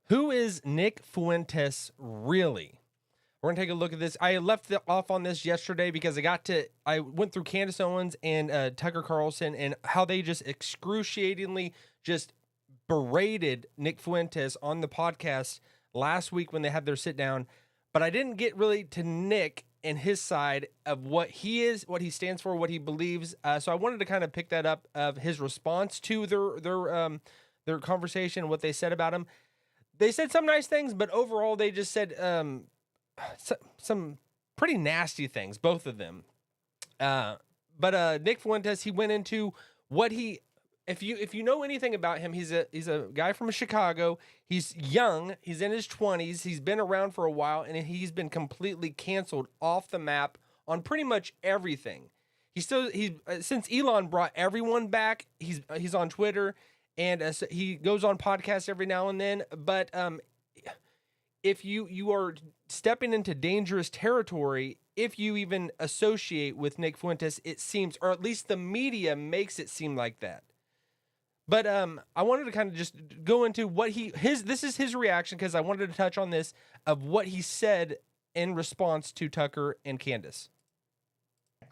Who is Nick Fuentes really? We're gonna take a look at this. I left off on this yesterday because I went through Candace Owens and Tucker Carlson and how they just excruciatingly just berated Nick Fuentes on the podcast last week when they had their sit down. But I didn't get really to Nick and his side of what he is, what he stands for, what he believes. So I wanted to kind of pick that up of his response to their conversation, what they said about him. They said some nice things, but overall they just said some pretty nasty things, both of them. But Nick Fuentes, he went into what he, if you know anything about him, he's a guy from Chicago. He's young. He's in his 20s. He's been around for a while, and he's been completely canceled off the map on pretty much everything. Since Elon brought everyone back, he's on Twitter. And so he goes on podcasts every now and then, but if you are stepping into dangerous territory, if you even associate with Nick Fuentes, it seems, or at least the media makes it seem like that. But I wanted to kind of just go into what this is his reaction, because I wanted to touch on this of what he said in response to Tucker and Candace.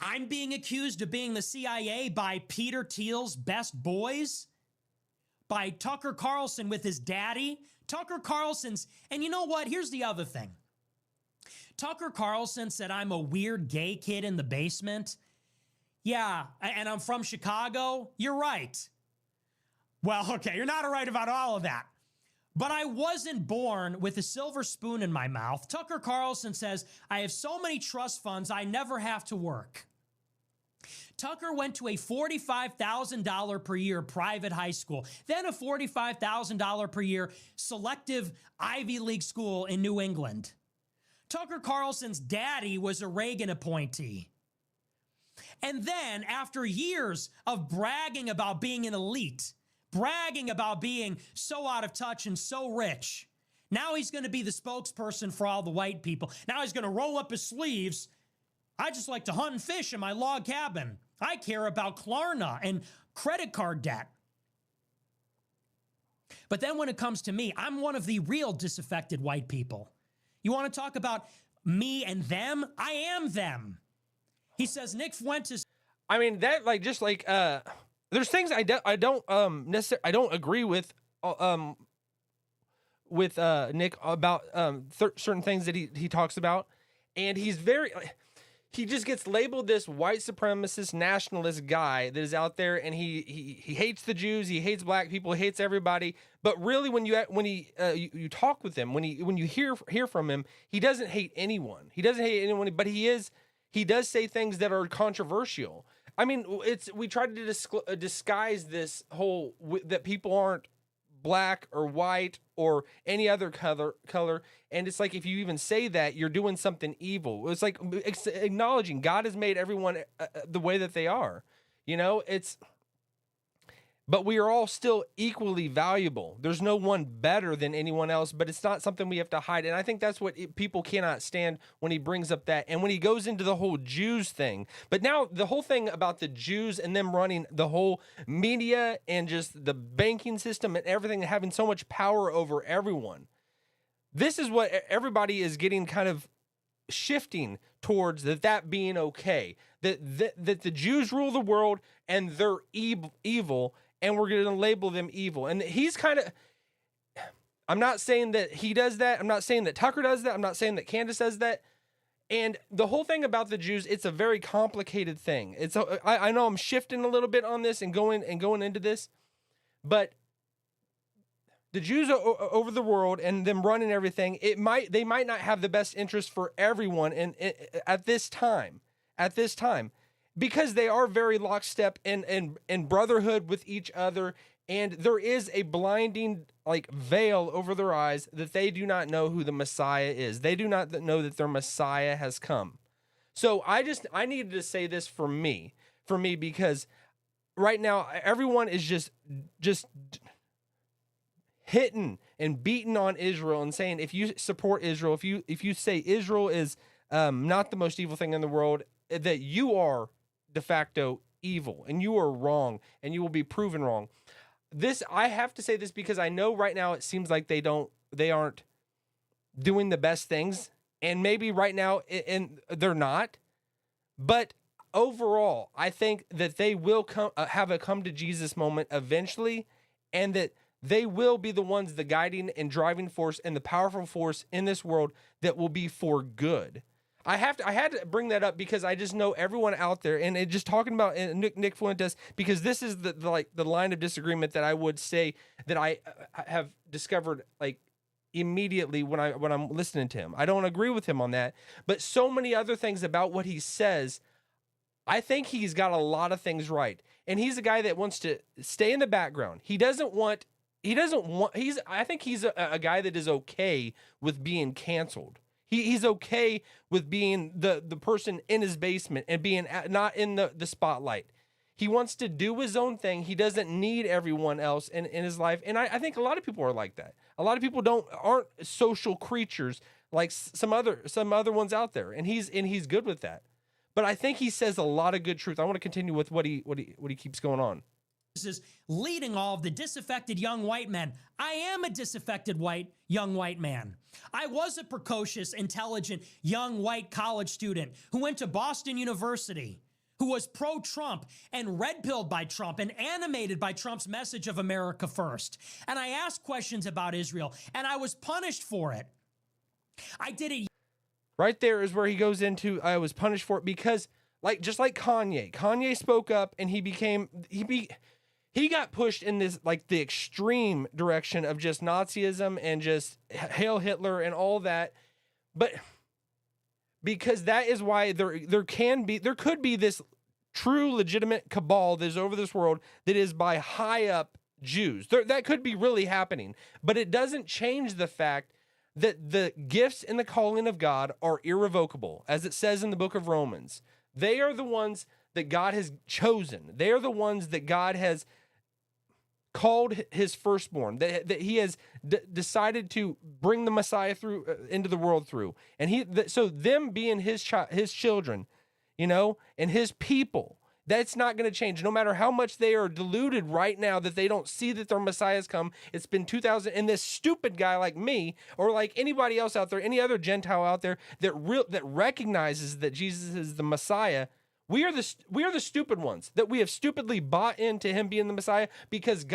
I'm being accused of being the CIA by Peter Thiel's best boys. By Tucker Carlson with his daddy. Tucker Carlson's, and you know what? Here's the other thing. Tucker Carlson said I'm a weird gay kid in the basement. Yeah, and I'm from Chicago. You're right. Well, okay, you're not right about all of that. But I wasn't born with a silver spoon in my mouth. Tucker Carlson says, I have so many trust funds, I never have to work. Tucker went to a $45,000 per year private high school, then a $45,000 per year selective Ivy League school in New England. Tucker Carlson's daddy was a Reagan appointee. And then, after years of bragging about being an elite, bragging about being so out of touch and so rich, now he's going to be the spokesperson for all the white people. Now he's going to roll up his sleeves. I just like to hunt and fish in my log cabin. I care about Klarna and credit card debt. But then when it comes to me, I'm one of the real disaffected white people. You want to talk about me and them? I am them. He says Nick Fuentes. I mean, that there's things I don't necessarily, I don't agree with Nick about certain things that he talks about, and he just gets labeled this white supremacist nationalist guy that is out there, and he hates the Jews, he hates black people, he hates everybody. But really, when you talk with him, when you hear from him, he doesn't hate anyone. He doesn't hate anyone, but he does say things that are controversial. I mean, we try to disguise this whole that people aren't black or white or any other color, and it's like, if you even say that, you're doing something evil. It's like acknowledging God has made everyone the way that they are. But we are all still equally valuable. There's no one better than anyone else, but it's not something we have to hide. And I think that's what people cannot stand when he brings up that. And when he goes into the whole Jews thing. But now the whole thing about the Jews and them running the whole media and just the banking system and everything, having so much power over everyone. This is what everybody is getting kind of shifting towards, that being okay. That the Jews rule the world and they're evil. And we're going to label them evil. And he's kind of, I'm not saying that he does that. I'm not saying that Tucker does that. I'm not saying that Candace does that. And the whole thing about the Jews, it's a very complicated thing. I know I'm shifting a little bit on this and going into this, but the Jews over the world and them running everything, they might not have the best interest for everyone at this time. Because they are very lockstep and brotherhood with each other, and there is a blinding veil over their eyes that they do not know who the Messiah is. They do not know that their Messiah has come. So I needed to say this for me, because right now everyone is just hitting and beating on Israel and saying, if you support Israel, if you say Israel is not the most evil thing in the world, that you are de facto evil and you are wrong and you will be proven wrong. I have to say this because I know right now it seems like they don't aren't doing the best things, and maybe right now and they're not. But overall, I think that they will have a come to Jesus moment eventually, and that they will be the ones, the guiding and driving force and the powerful force in this world that will be for good. I had to bring that up because I just know everyone out there, and just talking about Nick Fuentes, because this is the line of disagreement that I would say that I have discovered like immediately when I'm listening to him. I don't agree with him on that, but so many other things about what he says, I think he's got a lot of things right. And he's a guy that wants to stay in the background. I think he's a guy that is okay with being canceled. He's okay with being the person in his basement and being not in the spotlight. He wants to do his own thing. He doesn't need everyone else in his life. And I think a lot of people are like that. A lot of people aren't social creatures like some other ones out there. And he's good with that. But I think he says a lot of good truth. I want to continue with what he keeps going on. This is leading all of the disaffected young white men. I am a disaffected young white man. I was a precocious, intelligent, young white college student who went to Boston University, who was pro-Trump and red-pilled by Trump and animated by Trump's message of America first. And I asked questions about Israel, and I was punished for it. I did it. Right there is where he goes into, I was punished for it, because just like Kanye spoke up, and he got pushed in this, like, the extreme direction of just Nazism and just Hail Hitler and all that. But because that is why there could be this true legitimate cabal that is over this world that is by high up Jews. That could be really happening, but it doesn't change the fact that the gifts and the calling of God are irrevocable, as it says in the book of Romans. They are the ones that God has chosen. They are the ones that God has called his firstborn, that he has decided to bring the Messiah through into the world through. And so them being his children, and his people, that's not going to change. No matter how much they are deluded right now that they don't see that their Messiah's come. It's been 2,000, and this stupid guy like me, or like anybody else out there, any other Gentile out there that recognizes that Jesus is the Messiah, we are the stupid ones, that we have stupidly bought into him being the Messiah, because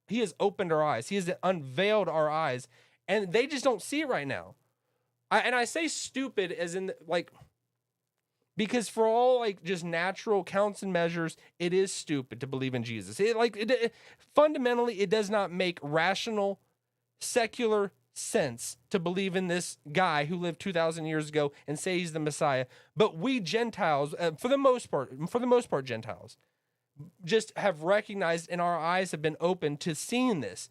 he has opened our eyes. He has unveiled our eyes, and they just don't see it right now. I say stupid as in because for all like just natural counts and measures, it is stupid to believe in Jesus. Fundamentally, it does not make rational, secular sense to believe in this guy who lived 2,000 years ago and say he's the Messiah. But we Gentiles, for the most part, Gentiles just have recognized, and our eyes have been open to seeing this.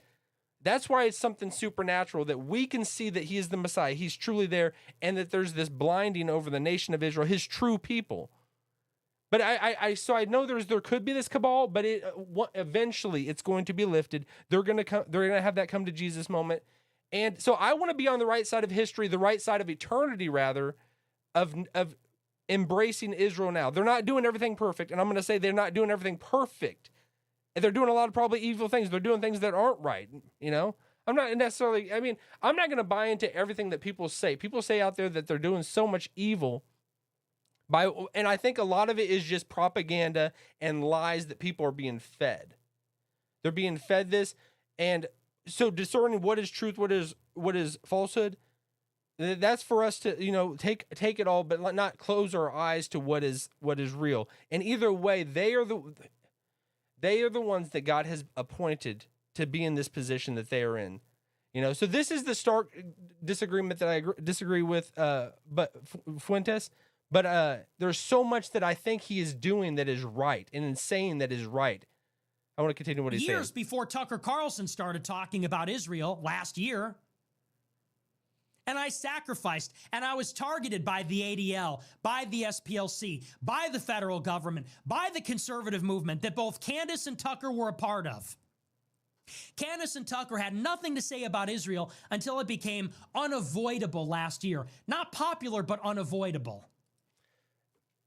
That's why it's something supernatural, that we can see that he is the Messiah. He's truly there, and that there's this blinding over the nation of Israel, his true people. But I know there could be this cabal, but eventually it's going to be lifted. They're going to have that come to Jesus moment. And so I want to be on the right side of history, the right side of eternity, rather, of embracing Israel now. They're not doing everything perfect, and I'm going to say they're not doing everything perfect. They're doing a lot of probably evil things. They're doing things that aren't right, I'm not necessarily, I'm not going to buy into everything that people say. People say out there that they're doing so much evil, and I think a lot of it is just propaganda and lies that people are being fed. They're being fed this, and so discerning what is truth, what is falsehood, that's for us to, take it all, but not close our eyes to what is real. And either way, they are the ones that God has appointed to be in this position that they are in. So this is the stark disagreement that I disagree with but Fuentes. But there's so much that I think he is doing that is right, and in saying that is right. I want to continue what he's saying. Years before Tucker Carlson started talking about Israel last year, and I sacrificed, and I was targeted by the ADL, by the SPLC, by the federal government, by the conservative movement that both Candace and Tucker were a part of. Candace and Tucker had nothing to say about Israel until it became unavoidable last year. Not popular, but unavoidable.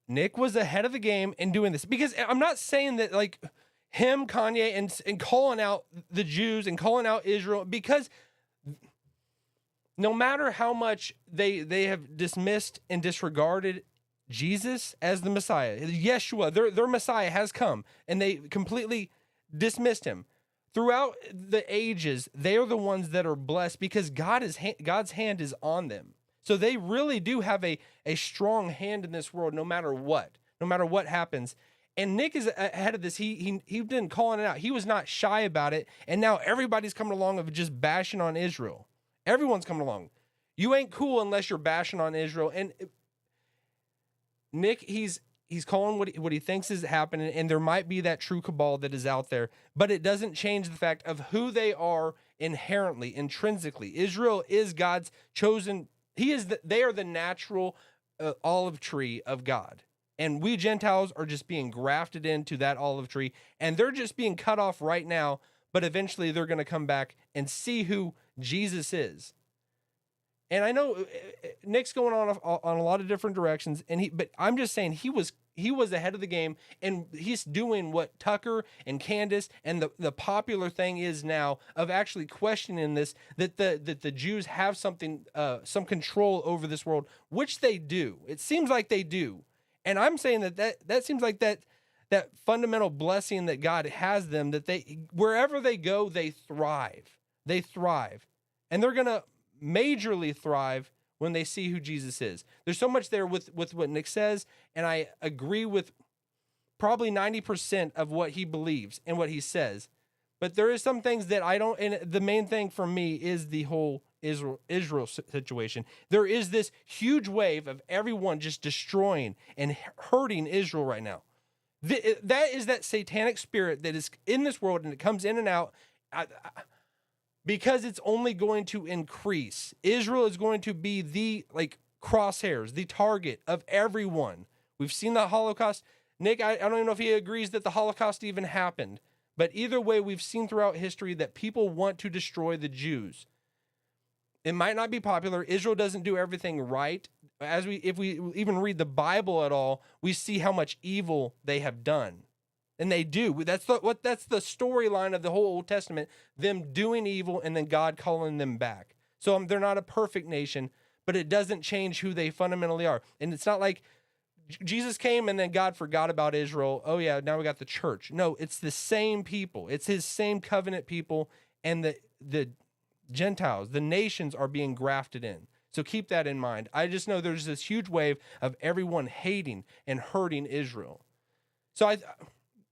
Nick was ahead of the game in doing this, because I'm not saying that like him, Kanye, and calling out the Jews and calling out Israel, because no matter how much they have dismissed and disregarded Jesus as the Messiah, Yeshua, their Messiah has come, and they completely dismissed him. Throughout the ages, they are the ones that are blessed because God's hand is on them. So they really do have a strong hand in this world, no matter what happens. And Nick is ahead of this. He been calling it out. He was not shy about it. And now everybody's coming along of just bashing on Israel. Everyone's coming along. You ain't cool unless you're bashing on Israel. And Nick, he's calling what he thinks is happening, and there might be that true cabal that is out there, but it doesn't change the fact of who they are inherently, intrinsically. Israel is God's chosen. They are the natural olive tree of God. And we Gentiles are just being grafted into that olive tree, and they're just being cut off right now, but eventually they're going to come back and see who Jesus is. And I know Nick's going on a lot of different directions, but I'm just saying he was ahead of the game, and he's doing what Tucker and Candace and the popular thing is now of actually questioning this, that the Jews have something, some control over this world, which they do. It seems like they do. And I'm saying that seems like that fundamental blessing that God has them, that wherever they go, they thrive. They thrive. And they're going to majorly thrive when they see who Jesus is. There's so much there with what Nick says, and I agree with probably 90% of what he believes and what he says. But there is some things that I don't, and the main thing for me is the whole Israel situation. There is this huge wave of everyone just destroying and hurting Israel right now. That is that satanic spirit that is in this world, and it comes in and out because it's only going to increase. Israel is going to be the crosshairs, the target of everyone. We've seen the Holocaust. Nick, I don't even know if he agrees that the Holocaust even happened. But either way, we've seen throughout history that people want to destroy the Jews. It might not be popular. Israel doesn't do everything right. If we even read the Bible at all, we see how much evil they have done. And they do. That's the storyline of the whole Old Testament, them doing evil and then God calling them back. So they're not a perfect nation, but it doesn't change who they fundamentally are. And it's not like Jesus came and then God forgot about Israel. Oh yeah, now we got the church. No, it's the same people. It's his same covenant people, and the Gentiles, the nations are being grafted in. So keep that in mind. I just know there's this huge wave of everyone hating and hurting Israel. So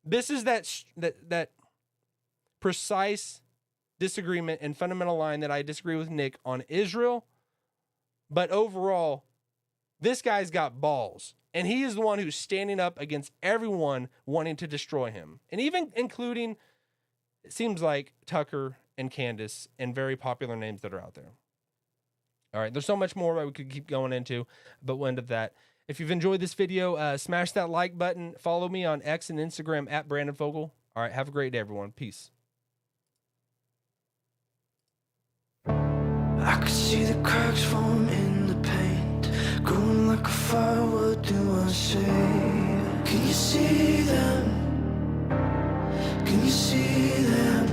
this is that precise disagreement and fundamental line that I disagree with Nick on Israel. But overall, this guy's got balls. And he is the one who's standing up against everyone wanting to destroy him. And even including, it seems like, Tucker and Candace and very popular names that are out there. All right, there's so much more that we could keep going into, but we'll end at that. If you've enjoyed this video, smash that like button. Follow me on X and Instagram at Brandon Fogel. All right, have a great day, everyone. Peace. I could see the cracks form in the paint, growing like a fire. What do I say? Can you see them? Can you see them?